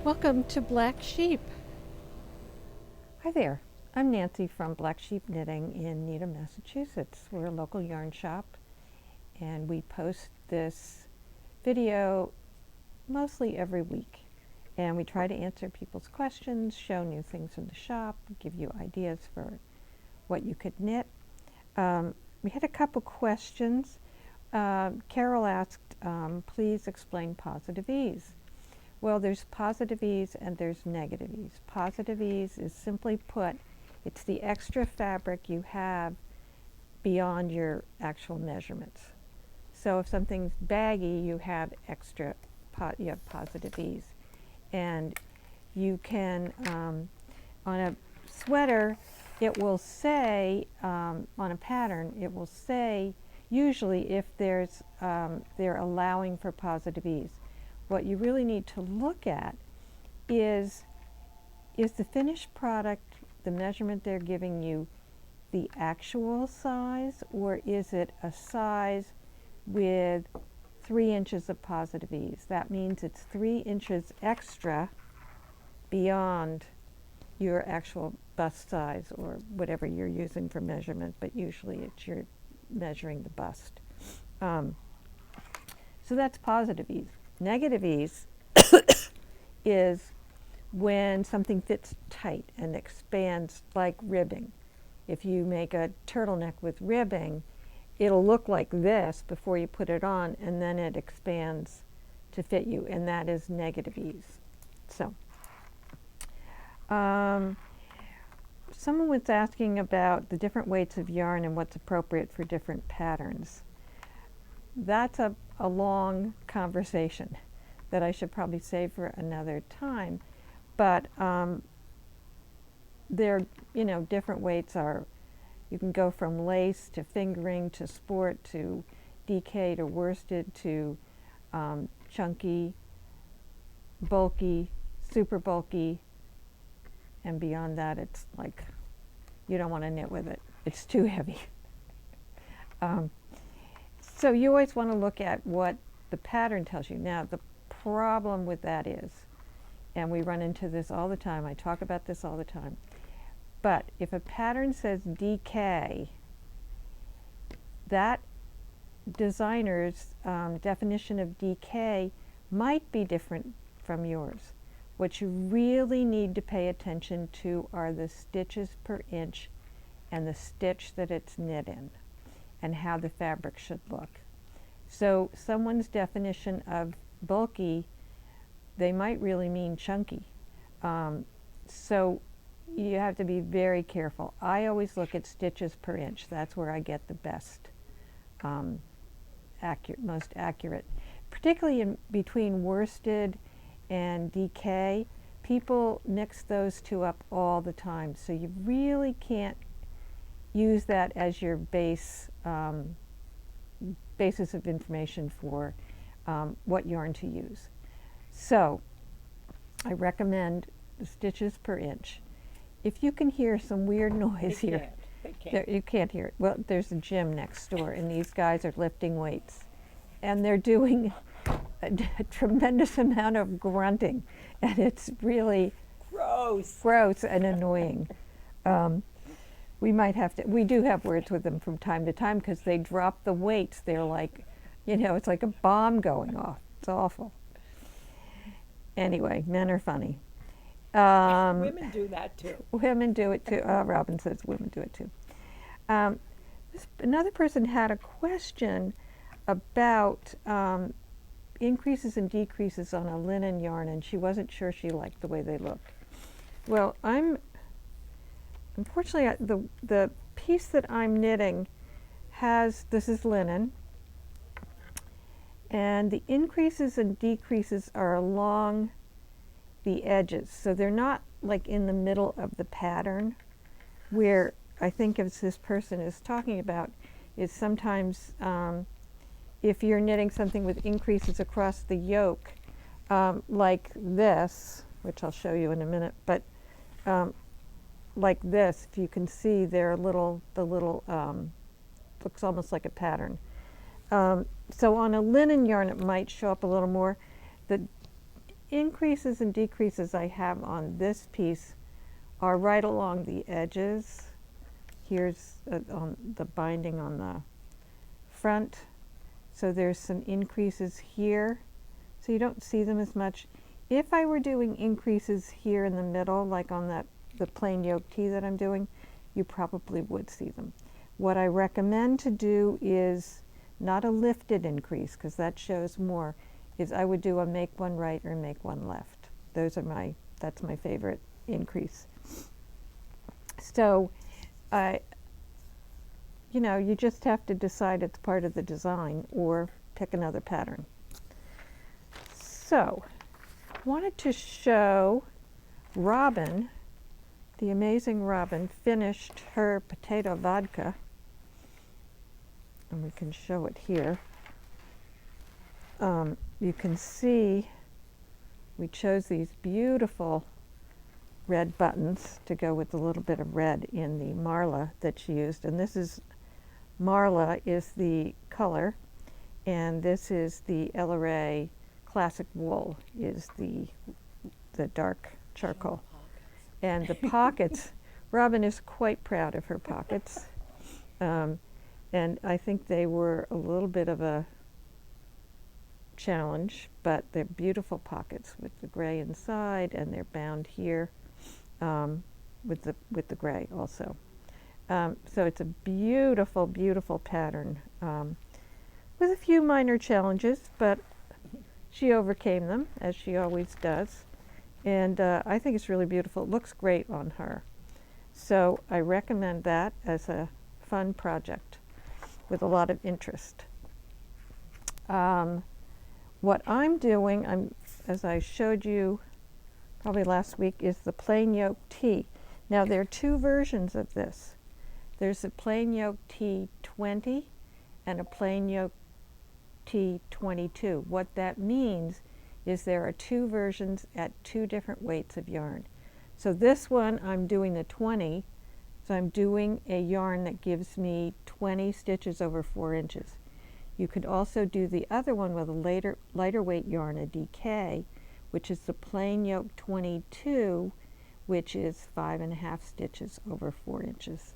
Welcome to Black Sheep. Hi there, I'm Nancy from Black Sheep Knitting in Needham, Massachusetts. We're a local yarn shop and we post this video mostly every week. And we try to answer people's questions, show new things from the shop, give you ideas for what you could knit. We had a couple questions. Carol asked, please explain positive ease. Well, there's positive ease and there's negative ease. Positive ease is simply put, it's the extra fabric you have beyond your actual measurements. So if something's baggy, you have you have positive ease. And you can, on a sweater, it will say, on a pattern, it will say, usually if there's, they're allowing for positive ease. What you really need to look at is the finished product, the measurement they're giving you, the actual size, or is it a size with 3 inches of positive ease? That means it's 3 inches extra beyond your actual bust size or whatever you're using for measurement, but usually it's you're measuring the bust. So that's positive ease. Negative ease is when something fits tight and expands like ribbing. If you make a turtleneck with ribbing, it'll look like this before you put it on, and then it expands to fit you, and that is negative ease. So, someone was asking about the different weights of yarn and what's appropriate for different patterns. That's a long conversation that I should probably save for another time. But different weights are, you can go from lace to fingering to sport to DK to worsted to chunky, bulky, super bulky, and beyond that it's like you don't want to knit with it. It's too heavy. So you always want to look at what the pattern tells you. Now the problem with that is, and we run into this all the time, I talk about this all the time, but if a pattern says DK, that designer's definition of DK might be different from yours. What you really need to pay attention to are the stitches per inch and the stitch that it's knit in, and how the fabric should look. So someone's definition of bulky, they might really mean chunky. So you have to be very careful. I always look at stitches per inch. That's where I get the best, most accurate. Particularly in between worsted and DK, people mix those two up all the time. So you really can't use that as your basis of information for what yarn to use. So I recommend the stitches per inch. If you can hear some weird noise here, you can't hear it. Well, there's a gym next door and these guys are lifting weights and they're doing a tremendous amount of grunting, and it's really gross and annoying. We do have words with them from time to time because they drop the weights. They're like, it's like a bomb going off. It's awful. Anyway, men are funny. Women do that too. Women do it too. Robin says women do it too. Another person had a question about increases and decreases on a linen yarn, and she wasn't sure she liked the way they looked. Well, unfortunately, the piece that I'm knitting this is linen, and the increases and decreases are along the edges. So they're not like in the middle of the pattern, where I think as this person is talking about is sometimes if you're knitting something with increases across the yoke, like this, which I'll show you in a minute, but like this, if you can see, they're looks almost like a pattern. So on a linen yarn, it might show up a little more. increases and decreases I have on this piece are right along the edges. Here's on the binding on the front. So there's some increases here. So you don't see them as much. If I were doing increases here in the middle, like on the plain yoke tee that I'm doing, you probably would see them. What I recommend to do is not a lifted increase, because that shows more, is I would do a make one right or make one left. That's my favorite increase. So, you just have to decide it's part of the design or pick another pattern. So, wanted to show Robin, the amazing Robin, finished her potato vodka. And we can show it here. You can see we chose these beautiful red buttons to go with a little bit of red in the Marla that she used. And this is, Marla is the color, and this is the LRA Classic Wool is the dark charcoal. And the pockets, Robin is quite proud of her pockets. And I think they were a little bit of a challenge, but they're beautiful pockets with the gray inside, and they're bound here with the gray also. So it's a beautiful, beautiful pattern with a few minor challenges, but she overcame them, as she always does. And I think it's really beautiful. It looks great on her. So I recommend that as a fun project with a lot of interest. What I'm doing, as I showed you probably last week, is the plain yoke tee. Now there are two versions of this. There's a plain yoke tee 20 and a plain yoke tee 22. What that means is there are two versions at two different weights of yarn. So this one I'm doing the 20, so I'm doing a yarn that gives me 20 stitches over 4 inches. You could also do the other one with a lighter weight yarn, a DK, which is the plain yoke 22, which is 5.5 stitches over 4 inches.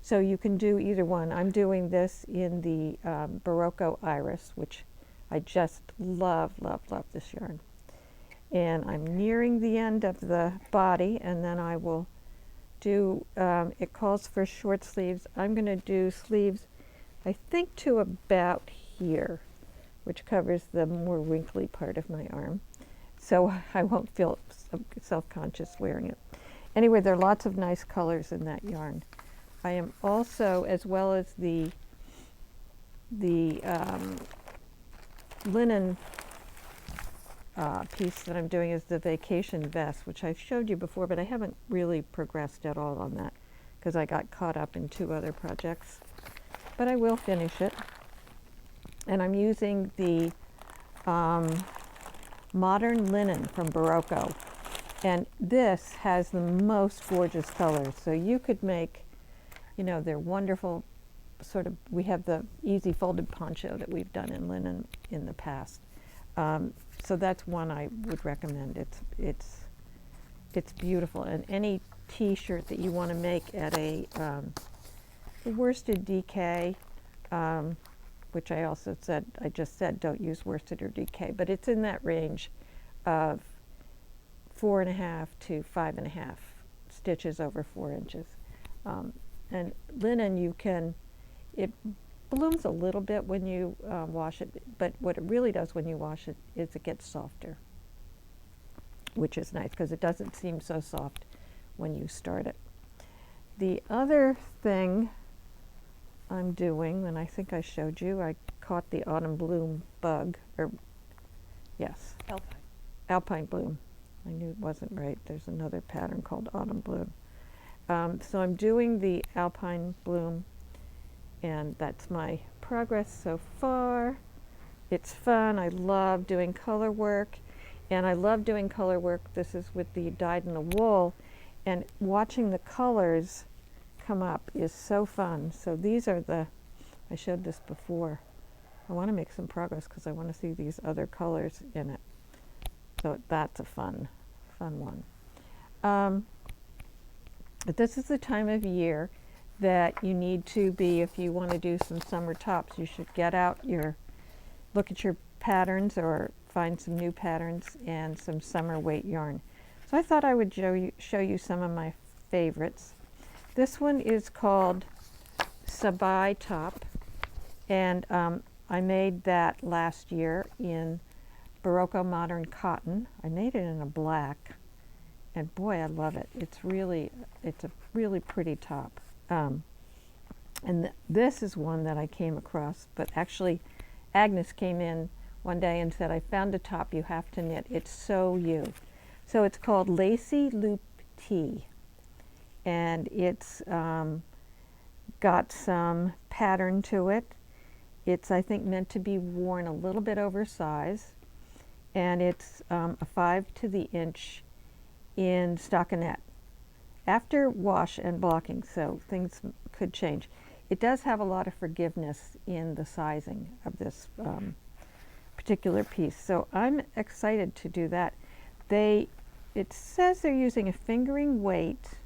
So you can do either one. I'm doing this in the Barocco Iris, which I just love, love, love this yarn. And I'm nearing the end of the body, and then I will do, it calls for short sleeves. I'm going to do sleeves, I think, to about here, which covers the more wrinkly part of my arm. So I won't feel self-conscious wearing it. Anyway, there are lots of nice colors in that yarn. I am also, as well as the linen piece that I'm doing, is the vacation vest, which I showed you before, but I haven't really progressed at all on that because I got caught up in 2 other projects. But I will finish it. And I'm using the modern linen from Barocco. And this has the most gorgeous colors. So you could make, they're wonderful sort of, we have the easy folded poncho that we've done in linen in the past. So that's one I would recommend. It's beautiful. And any t-shirt that you want to make at a worsted DK, which I just said don't use worsted or DK, but it's in that range of 4.5 to 5.5 stitches over 4 inches. And linen, it blooms a little bit when you wash it, but what it really does when you wash it is it gets softer, which is nice because it doesn't seem so soft when you start it. The other thing I'm doing, and I think I showed you, I caught the autumn bloom bug, yes. Alpine bloom. I knew it wasn't right. There's another pattern called autumn bloom. So I'm doing the alpine bloom, and that's my progress so far. It's fun. I love doing color work, and I love doing color work. This is with the dyed in the wool, and watching the colors come up is so fun. So these are I showed this before. I want to make some progress because I want to see these other colors in it. So that's a fun one. But this is the time of year that you need to be, if you want to do some summer tops, you should get out look at your patterns or find some new patterns and some summer weight yarn. So I thought I would show you some of my favorites. This one is called Sabai Top, and I made that last year in Barocco Modern Cotton. I made it in a black, and boy, I love it. It's a really pretty top. And this is one that I came across, but actually Agnes came in one day and said, I found a top you have to knit. It's so you. So it's called Lacy Loop Tee, and it's got some pattern to it. It's, I think, meant to be worn a little bit oversized, and it's a 5 to the inch in stockinette. After wash and blocking, so things could change. It does have a lot of forgiveness in the sizing of this particular piece, so I'm excited to do that. It says they're using a fingering weight,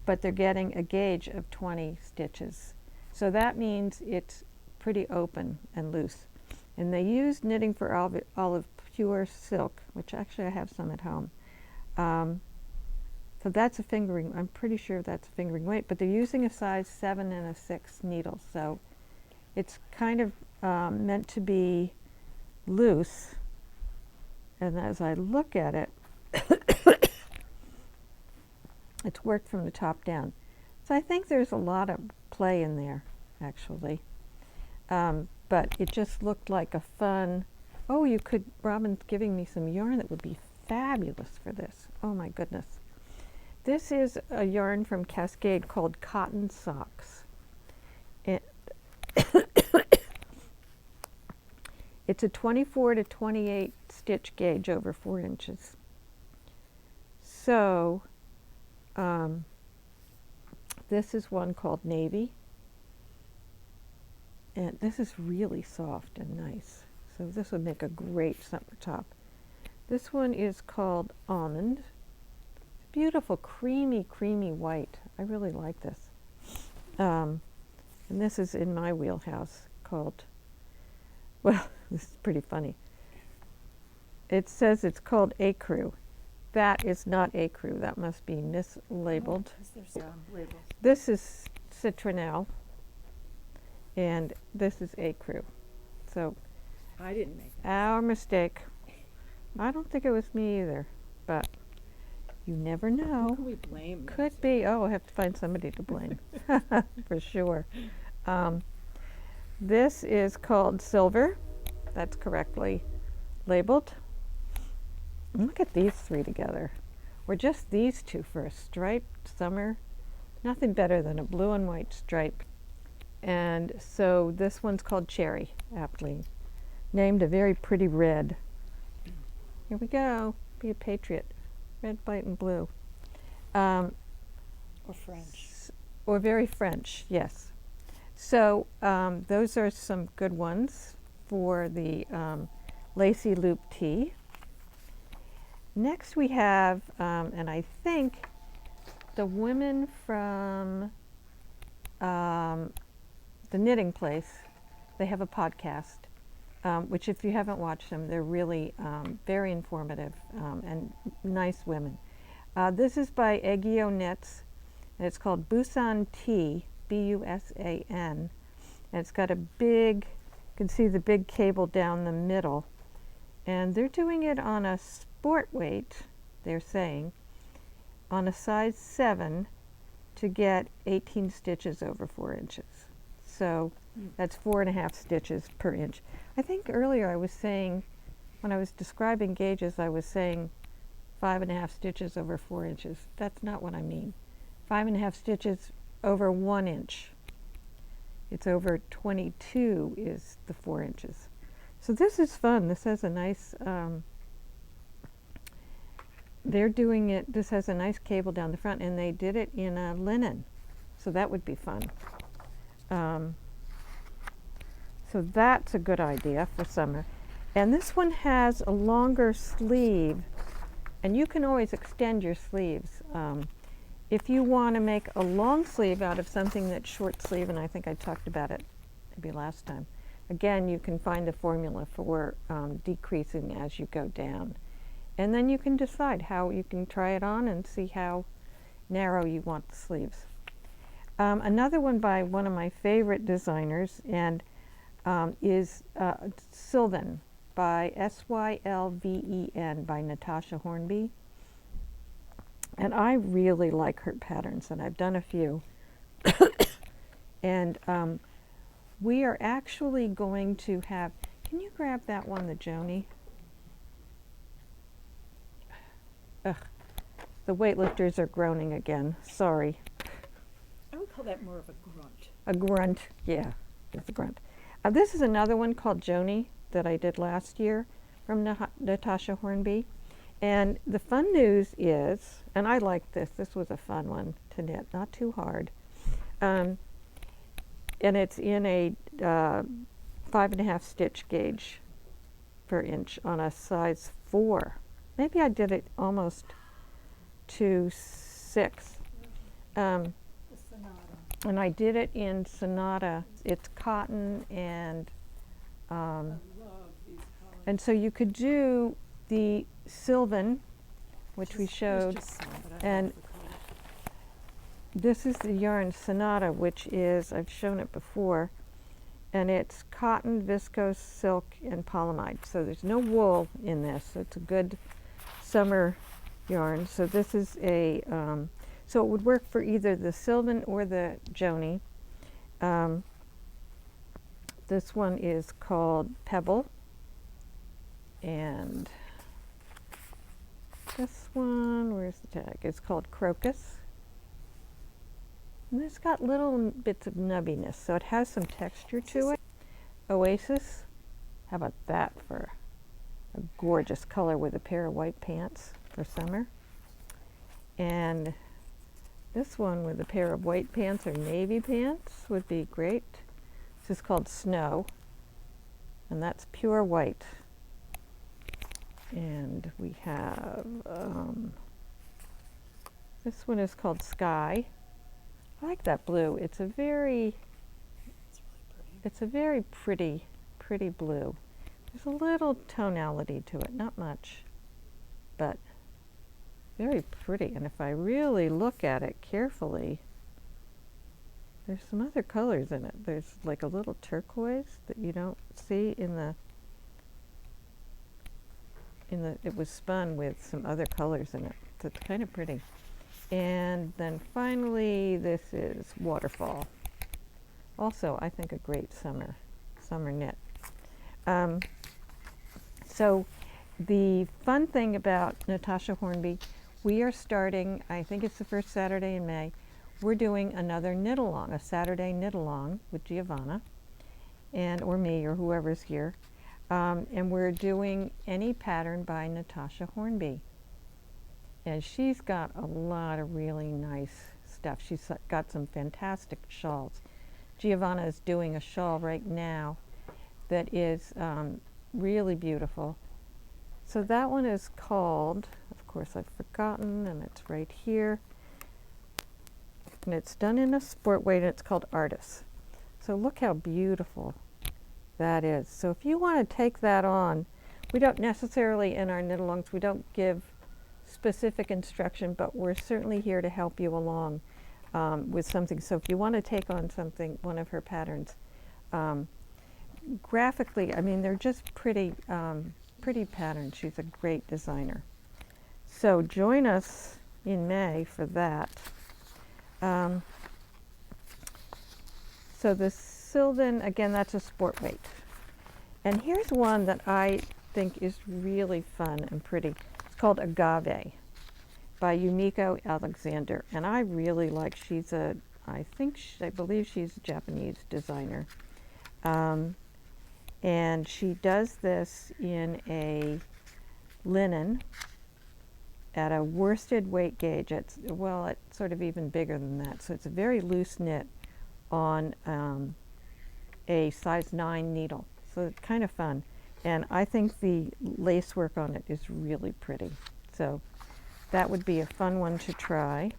but they're getting a gauge of 20 stitches. So that means it's pretty open and loose. And they use knitting for olive pure silk, which actually I have some at home. So that's a fingering, I'm pretty sure that's a fingering weight, but they're using a size 7 and a 6 needle, so it's kind of meant to be loose. And as I look at it, it's worked from the top down. So I think there's a lot of play in there, actually. But it just looked like a fun, Robin's giving me some yarn that would be fabulous for this. Oh my goodness. This is a yarn from Cascade called Cotton Socks. It's a 24 to 28 stitch gauge over 4 inches. So this is one called Navy. And this is really soft and nice. So this would make a great summer top. This one is called Almond. Beautiful, creamy white. I really like this. And this is in my wheelhouse called, well, this is pretty funny. It says it's called Ecru. That is not Ecru. That must be mislabeled. There's some labels. This is Citronelle, and this is Ecru. So I didn't make that. our mistake. I don't think it was me either, but you never know. Who can we blame? Could be. Oh, I have to find somebody to blame for sure. This is called Silver. That's correctly labeled. And look at these three together. Or just these two for a striped summer. Nothing better than a blue and white stripe. And so this one's called Cherry, aptly named, a very pretty red. Here we go. Be a patriot. Red, white, and blue. Or French. Or very French, yes. So those are some good ones for the Lacy Loop Tee. Next we have, and I think the women from the Knitting Place, they have a podcast, which if you haven't watched them, they're really very informative and nice women. This is by Eggio Knits, and it's called Busan Tee, B-U-S-A-N, and it's got a big, you can see the big cable down the middle, and they're doing it on a sport weight, they're saying, on a size 7 to get 18 stitches over 4 inches. So that's 4.5 stitches per inch. I think earlier I was saying, when I was describing gauges, I was saying 5.5 stitches over 4 inches. That's not what I mean. 5.5 stitches over 1 inch. It's over 22 is the 4 inches. So this is fun. This has a nice, they're doing it, this has a nice cable down the front, and they did it in a linen. So that would be fun. So that's a good idea for summer. And this one has a longer sleeve, and you can always extend your sleeves. If you want to make a long sleeve out of something that's short sleeve, and I think I talked about it maybe last time, again, you can find the formula for decreasing as you go down. And then you can decide how you can try it on and see how narrow you want the sleeves. Another one by one of my favorite designers and is Sylvan by Sylven by Natasja Hornby. And I really like her patterns, and I've done a few. And we are actually going to have, can you grab that one, the Joni? Ugh, the weightlifters are groaning again, sorry. I would call that more of a grunt. A grunt, yeah, it's a grunt. This is another one called Joni that I did last year from Natasja Hornby. And the fun news is, and I like this was a fun one to knit, not too hard. And it's in a 5.5 stitch gauge per inch on a size 4. Maybe I did it almost to 6. The Sonata. And I did it in Sonata. It's cotton and I love these colors. and so you could do the Sylvan, which we There's showed, just some, but I and love the colors. this is the yarn Sonata, which is, I've shown it before, and it's cotton, viscose, silk, and polyamide. So there's no wool in this. So it's a good summer yarn. So this is a, so it would work for either the Sylvan or the Joni. This one is called Pebble, and this one, where's the tag? It's called Crocus. And it's got little bits of nubbiness, so it has some texture to it. Oasis, how about that for a gorgeous color with a pair of white pants for summer. And this one with a pair of white pants or navy pants would be great. This is called Snow, and that's pure white. And we have, this one is called Sky. I like that blue. It's a very, It's really pretty. pretty blue. There's a little tonality to it, not much, but very pretty. And if I really look at it carefully, there's some other colors in it. There's like a little turquoise that you don't see in the, it was spun with some other colors in it. So it's kind of pretty. And then finally, this is Waterfall. Also, I think a great summer knit. So the fun thing about Natasja Hornby, we are starting, I think it's the first Saturday in May, we're doing another knit along, a Saturday knit along with Giovanna, and or me or whoever's here. And we're doing any pattern by Natasja Hornby. And she's got a lot of really nice stuff. She's got some fantastic shawls. Giovanna is doing a shawl right now that is really beautiful. So that one is called, of course I've forgotten, and it's right here. And it's done in a sport weight, and it's called Artis. So look how beautiful that is. So if you want to take that on, we don't necessarily, in our knit-alongs, we don't give specific instruction, but we're certainly here to help you along with something. So if you want to take on something, one of her patterns, graphically, I mean, they're just pretty, pretty patterns. She's a great designer. So join us in May for that. So the Sylvan, again, that's a sport weight. And here's one that I think is really fun and pretty. It's called Agave by Yumiko Alexander. And I really like, she's a, I believe she's a Japanese designer. And she does this in a linen at a worsted weight gauge. It's, well, it's sort of even bigger than that. So it's a very loose knit on a size 9 needle. So it's kind of fun. And I think the lace work on it is really pretty. So that would be a fun one to try.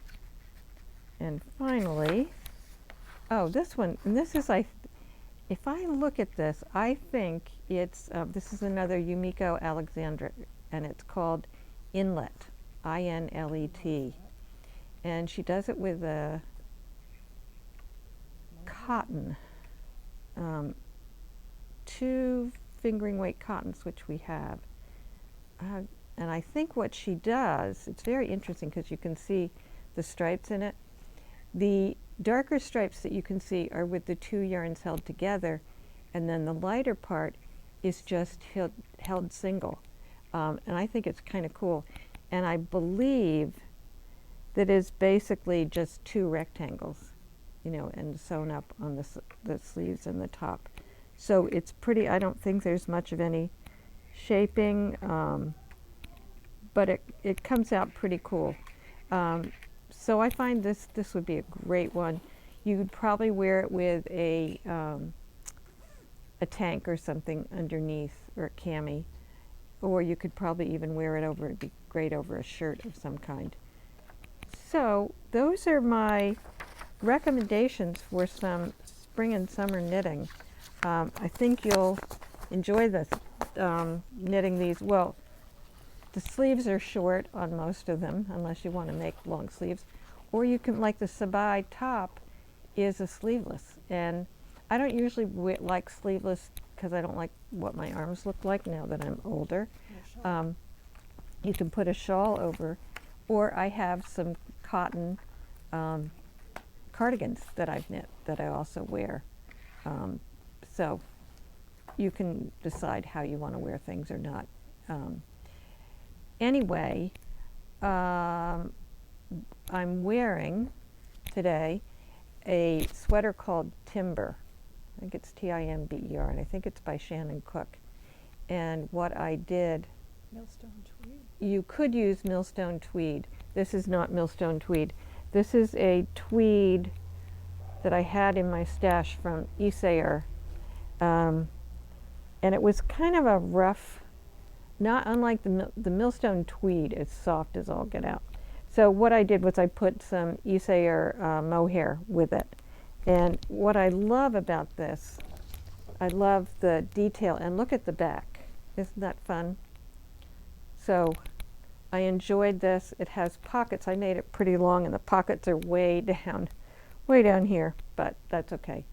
And finally, oh, this one, and this is, if I look at this, I think it's, this is another Yumiko Alexandra, and it's called Inlet, I-N-L-E-T. And she does it with a cotton, 2 fingering weight cottons, which we have. And I think what she does, it's very interesting because you can see the stripes in it. The darker stripes that you can see are with the 2 yarns held together, and then the lighter part is just held single. And I think it's kind of cool. And I believe that is basically just 2 rectangles, you know, and sewn up on the sleeves and the top. So it's pretty. I don't think there's much of any shaping, but it comes out pretty cool. So I find this would be a great one. You would probably wear it with a tank or something underneath, or a cami, or you could probably even wear it over. It'd be great over a shirt of some kind. So those are my recommendations for some spring and summer knitting. I think you'll enjoy this, knitting these. Well, the sleeves are short on most of them, unless you want to make long sleeves. Or you can, like the Sabai top is a sleeveless. And I don't usually like sleeveless because I don't like what my arms look like now that I'm older. You can put a shawl over, or I have some cotton cardigans that I've knit that I also wear. So you can decide how you want to wear things or not. Anyway, I'm wearing today a sweater called Timber. I think it's Timber, and I think it's by Shannon Cook. And what I did, Millstone tweed. you could use Millstone tweed. This is not Millstone tweed. This is a tweed that I had in my stash from Isair. And it was kind of a rough, not unlike the Millstone tweed, is soft as all get out. So what I did was I put some Isair mohair with it. And what I love about this, I love the detail, and look at the back. Isn't that fun? So I enjoyed this. It has pockets. I made it pretty long, and the pockets are way down here, but that's okay.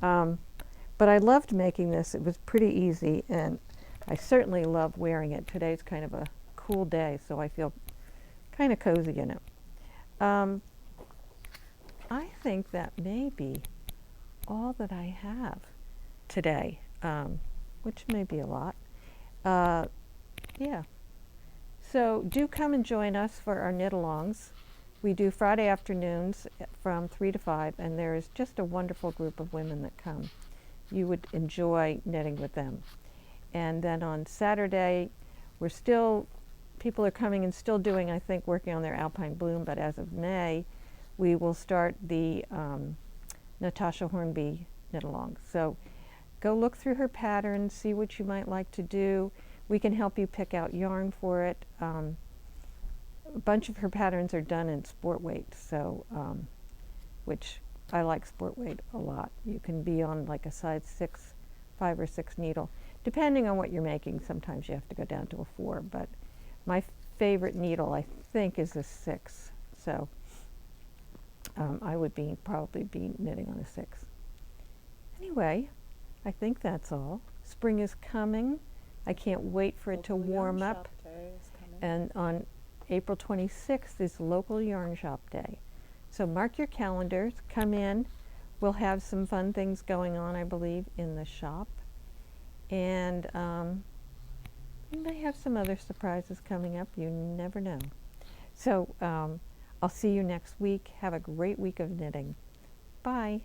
But I loved making this. It was pretty easy, and I certainly love wearing it. Today's kind of a cool day, so I feel kind of cozy in it. I think that may be all that I have today, which may be a lot. Yeah. So do come and join us for our knit-alongs. We do Friday afternoons from 3 to 5, and there is just a wonderful group of women that come. You would enjoy knitting with them. And then on Saturday, people are coming and still doing, I think, working on their Alpine Bloom, but as of May, we will start the Natasja Hornby knit-along. So go look through her patterns, see what you might like to do. We can help you pick out yarn for it. A bunch of her patterns are done in sport weight, so which I like sport weight a lot. You can be on like a size 6, 5 or 6 needle. Depending on what you're making, sometimes you have to go down to a 4, but my favorite needle, I think, is a 6. So I would probably be knitting on a 6. Anyway, I think that's all. Spring is coming. I can't wait for it to warm up. And on April 26th is Local Yarn Shop Day. So mark your calendars, come in. We'll have some fun things going on, I believe, in the shop. And we may have some other surprises coming up. You never know. So I'll see you next week. Have a great week of knitting. Bye.